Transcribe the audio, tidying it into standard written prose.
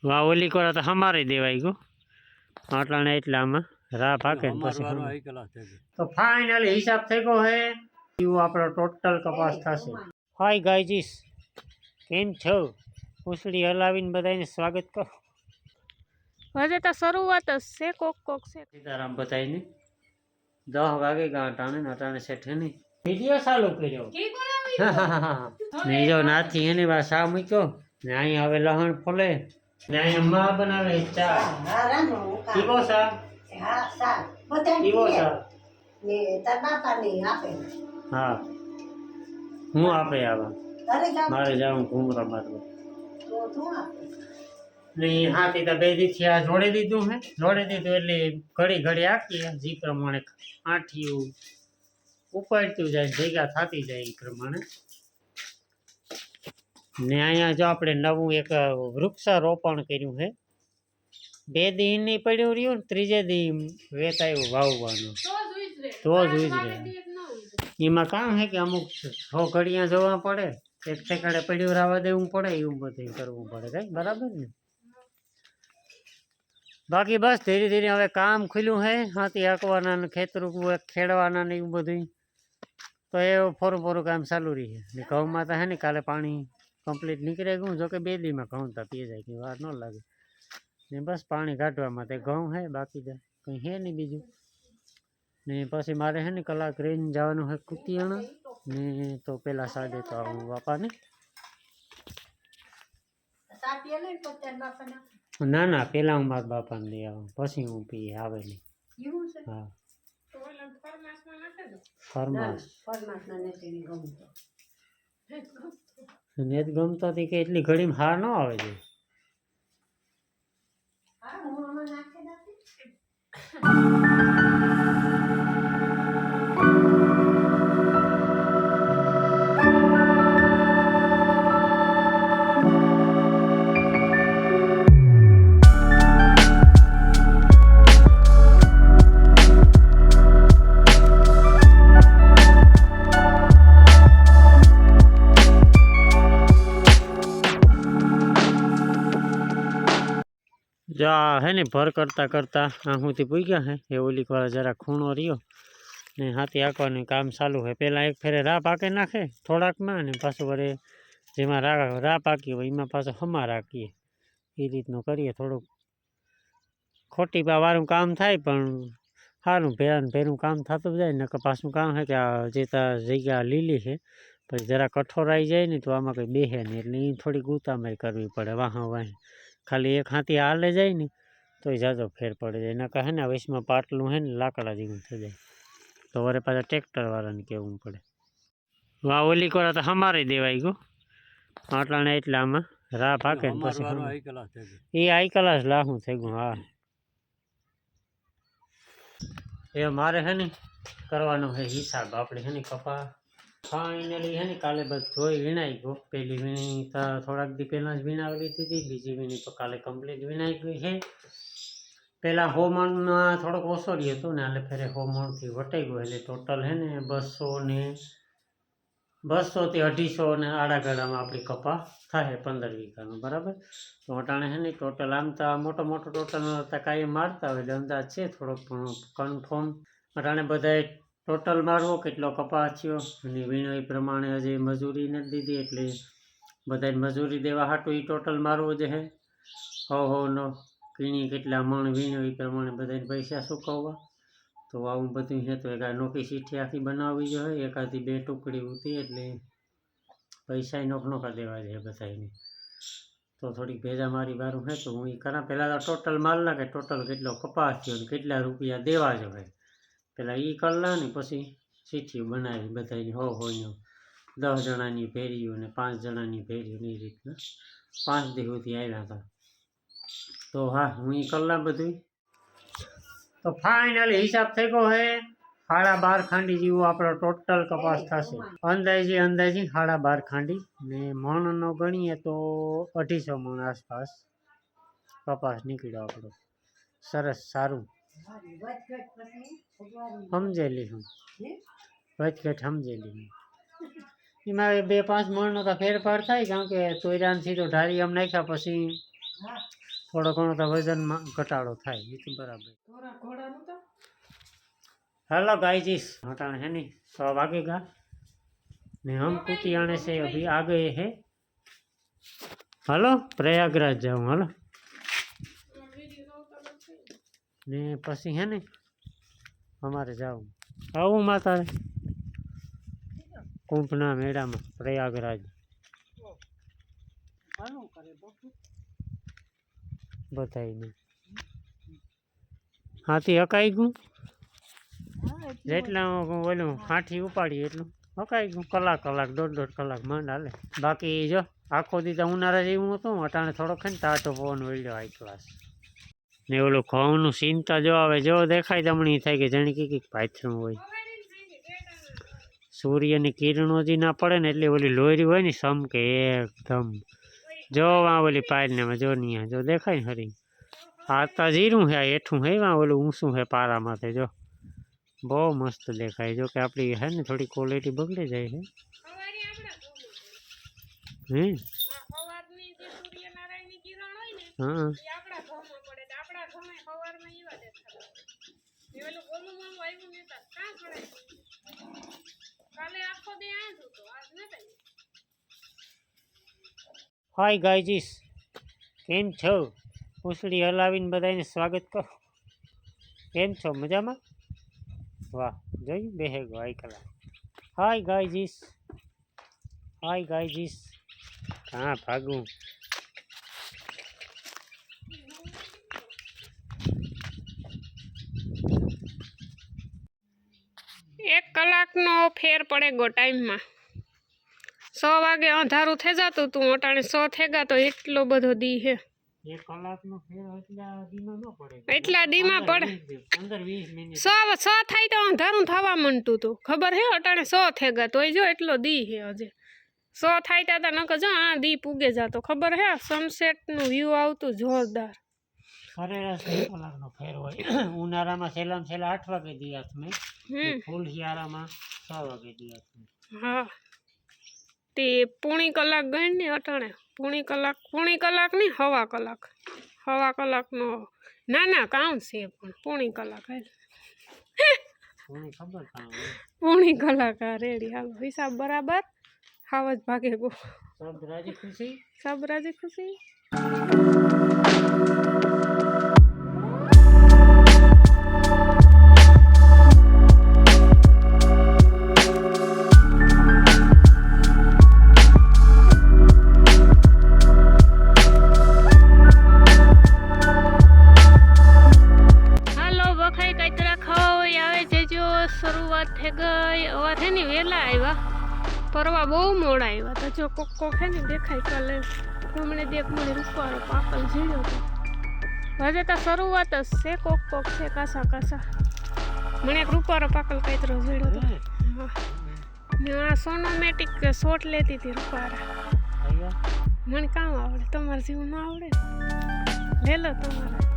वाह ओली कोरा तो हमारे देवाई गो आटला ने એટલા માં રા પાકે ને પછી તો ફાઇનલ હિસાબ થઈ ગયો હે યો આપણો ટોટલ કપાસ થશે હાય ગાઈઝ કેમ છો પૂછડી હલાવીને બધાને સ્વાગત કરો હજે તો શરૂઆત જ છે કોક કોક છે સીતારામ બતાઈને 10 વાગે ગાંટાણે નાટાણે સેઠે ની વિડિયો ચાલુ કર્યો ને જો નાથી એની વાત સા મૂક્યો ને અહીં હવે લહણ ફોલે ને અહીં માં બનાવે ચા પીવો સા હા સા બધા પીવો સા ને તાર બાપા ને આપે હા હું આપે આવા અરે જા મારે જાઉં ઘૂમરા મારવા તો તું આપે ને હાથી તો બે દીથી આ જોડી દીધું હે જોડી દીધું એટલે ઘડી ઘડી આખી જે પ્રમાણે આઠિયું ઉપાડતું જાય ભેગા થતી જાય એ પ્રમાણે ને અહીંયા જો આપણે નવું એક વૃક્ષારોપણ કર્યું છે 2 દી નહીં પડ્યું રહ્યું ને ત્રીજે દી વેતાયું વાવવાનું તો જ ઉજરે એમાં કામ છે કે અમુક 6 ઘડિયા જોવા પડે એક ઠેકાડે પડ્યું રાવા દેવું પડે એવું બધું કરવું પડે કઈ બરાબર ને બાકી બસ ધીરે ધીરે હવે કામ ખુલ્યું છે હાથી હાંકવાના ને ખેતરું ખેડવાના ને એવું બધું તો એ ફોરું કામ ચાલુ રહી છે ને ઘઉંમાં તો હે ને કાલે પાણી કમ્પ્લીટ નીકળે ગયું જોકે 2 દીમાં ઘઉં તો પી જાય કે વાર ન લાગે ને બસ પાણી કાઢવામાં તે ઘઉં હે બાકી તો કંઈ હે નહીં બીજું ને પછી મારે હે ને કલાક રહીને જવાનું હોય કુતિયાણા ને તો પેલા સાડે તો આવું બાપાને સા પીએ ને તો તાર બાપા ના ના ના પેલા હું મારા બાપાને લઈ આવું પછી હું પી આવે નહીં એવું છે હા તો ઓલા ફરમાસમાં નાખે દો ફરમાશ ફરમાસ ના નથી ગમતો ને જ ગમતો હતી કે એટલી ઘડીમાં હાર ન આવે છે હા હું આમાં નાખી નાખી જો આ હે ને ભર કરતા કરતા આ સુધી પૂગ્યા હે એ ઓલી વાળા જરા ખૂણો રહ્યો ને હાથી આંકવાનું કામ ચાલુ હોય પહેલાં એક ફેરે રા પાકે નાખે થોડાકમાં ને પાછું વરે જેમાં રા પાકી હોય એમાં પાછું હમા રાખીએ એ રીતનું કરીએ થોડુંક ખોટી વાળું કામ થાય પણ સારું ભેરું કામ થતું જાય ને પાછું કામ છે કે આ જે જગ્યા લીલી છે પછી જરા કઠોરાઈ જાય ને તો આમાં કંઈ બેસે નહીં એટલે એ થોડી ગુતામારી કરવી પડે વાહ ખાલી એક હાથી હાલે જાય ને તો એ જાજો ફેર પડે જાય એના કહે ને વૈશમાં પાટલું હે ને લાકડા જેવું થઈ જાય તો વરે પાછા ટ્રેક્ટરવાળાને કહેવું પડે વાહ ઓલી કોરા તો હમારે દેવાઈ ગયો આટલા ને એટલામાં રા પાકે ને પછી એ આઈ કલાસ લાહું થઈ ગયું હા એ મારે હે ને કરવાનો છે હિસાબ આપણે હે ને કપા ફાઇનલી હે ને કાલે બધું ધોઈ વીણાઈ ગયો પેલી વીણી તો થોડાક દી પહેલાં જ વીણાવેલી હતી બીજી વીણી તો કાલે કમ્પ્લીટ વીણાઈ ગઈ છે પહેલાં હોમણમાં થોડોક ઓછો રહ્યો હતો ને એટલે ફેરે હોમણથી વટાઈ ગયો એટલે ટોટલ હે ને 200થી 250 ને આડાગાડામાં આપણી કપા થાય 15 વીઘાનો બરાબર તો અટાણે હે ને ટોટલ આમ તો મોટો ટોટલ કાંઈ મારતા હોય એટલે અંદાજ છે થોડોક કન્ફર્મ અટાણે બધાએ ટોટલ મારવો કેટલો કપાસ થયો અને વીણો એ પ્રમાણે હજી મજૂરી નથી દીધી એટલે બધાને મજૂરી દેવા હાટું એ ટોટલ મારવો જ હે નો કીણી કેટલા મણ વીણો એ પ્રમાણે બધાને પૈસા ચૂકવવા તો આવું બધું છે તો એક નોકી ચીઠી આખી બનાવવી જોઈએ એકાદી 2 ટુકડી ઉતી એટલે પૈસા નોખા દેવા છે બધાને તો થોડીક ભેજા મારી વારું છે તો હું એ કરા પહેલાં તો ટોટલ માલ નાખે ટોટલ કેટલો કપાસ થયો ને કેટલા રૂપિયા દેવા જોઈએ પેલા એ કરલા ને પછી ચીઠીઓ બનાવી બધાની હોયનો 10 જણાની ભેરીઓ ને 5 જણાની ભેરીઓ એ રીતના 5 દી સુધી આવ્યા હતા તો હા હું એ કરલા બધું તો ફાઇનલી હિસાબ થઈ ગયો હે 12.5 ખાંડી જેવું આપણો ટોટલ કપાસ થશે અંદાજી 12.5 ખાંડી ને મણનો ગણીએ તો 250 મણ આસપાસ કપાસ નીકળ્યો આપણો સરસ સારું સમજેલી હું વચઘટ સમજેલી હું એમાં 2-5 મણનો તો ફેરફાર થાય કારણ કે તોયરાનથી તો ઢારી આમ નાખ્યા પછી થોડો ઘણો તો વજનમાં ઘટાડો થાય એ તો બરાબર. हेलो गाइस हटाने है नहीं 100 वागेगा ने हम कुटी आने से अभी आ गए हैं. हेलो प्रयागराज जाऊँ हेलो ने पसी है ने हमारे जाऊँ आऊँ माता कुंभना मेड़ा में प्रयागराज बताई नहीं हाथी हकाई गયું જેટલા ઓલું હાથી ઉપાડી એટલું હકાઈ ગયું કલાક દોઢ કલાક માંડ હાલે. બાકી જો આખો દી તો ઉનાળા જેવું હતું અટાણે થોડોક છે ને ટાટો પવન વળ્યો હાઈ ક્લાસ ને ઓલું ઘઉંનું ચિંતા જો આવે જો દેખાય તમને થાય કે જાણે કે કંઈક પાથરું હોય. સૂર્યની કિરણો જે ના પડે ને એટલે ઓલી લોહરી હોય ને સમકે એકદમ જો આ ઓલી પાયલને જો નહીં જો દેખાય ને હરી આ તા જીરું છે હેઠું હે ઓલું ઊંચું છે પારા માથે જો બહુ મસ્ત દેખાય. જો કે આપણી હે ને થોડી ક્વોલિટી બગડી જાય છે હા હાય ગાઈજીસ કેમ છો? પૂછડી હલાવીને બધાને સ્વાગત કરો. કેમ છો? મજામાં? વાહ જોયું બેહે ગયો હાઈ કલાક. હાય ગાઈજીસ હા ભાગું એક કલાકનો ફેર પડે ગો ટાઈમમાં. 100 વાગે અંધારું થઈ જતું તું અટાણે 100 થઈ ગયા તો એટલો બધો દી હે. 1 કલાકનો ફેર એટલા દીમાં ન પડે. એટલા દીમાં પડે 15-20 મિનિટ 100 થાય તો અંધારું થવા માંડતું હતું ખબર હે. અટાણે 100 થઈ ગયા તોય જો એટલો દી હે હજે 100 થાય ત્યાં નકર જો આ દી પૂગે જાતો ખબર હે. સનસેટનું વ્યૂ આવતું જોરદાર. સરેરાશ 1 કલાકનો ફેર હોય. ઉનાળામાં છેલ્લામાં છેલ્લા 8 વાગે દિયાસ મેં ફૂલ શિયાળામાં 6 વાગે દિયાસ મેં. હા તે પોણી કલાક ગઈ ને અટાણે પોણી કલાક નહીં હવા કલાકનો ના કામ છે પણ પોણી કલાક પોણી કલાક આ રેડી હાલો હિસાબ બરાબર હાવ જ ભાગે ગો. સબ રાજી ખુશી શરૂઆત થઈ ગઈ. અવાર હે ને વહેલા આવ્યા પરવા બહુ મોડા આવ્યા તો જો કોક હે ને દેખાય કાલે હમણે દેખ મને રૂપારો પાકલ ઝીડ્યો હતો. હજે તો શરૂઆત જ છે. કોક છે કાસા મને એક રૂપારો પાકલ કાતરો ઝીડ્યો હતો. ને આ સોનોમેટિક શોટ લેતી હતી રૂપારા. મને કામ આવડે તમારે જેવું ન આવડે લે લો તમારે.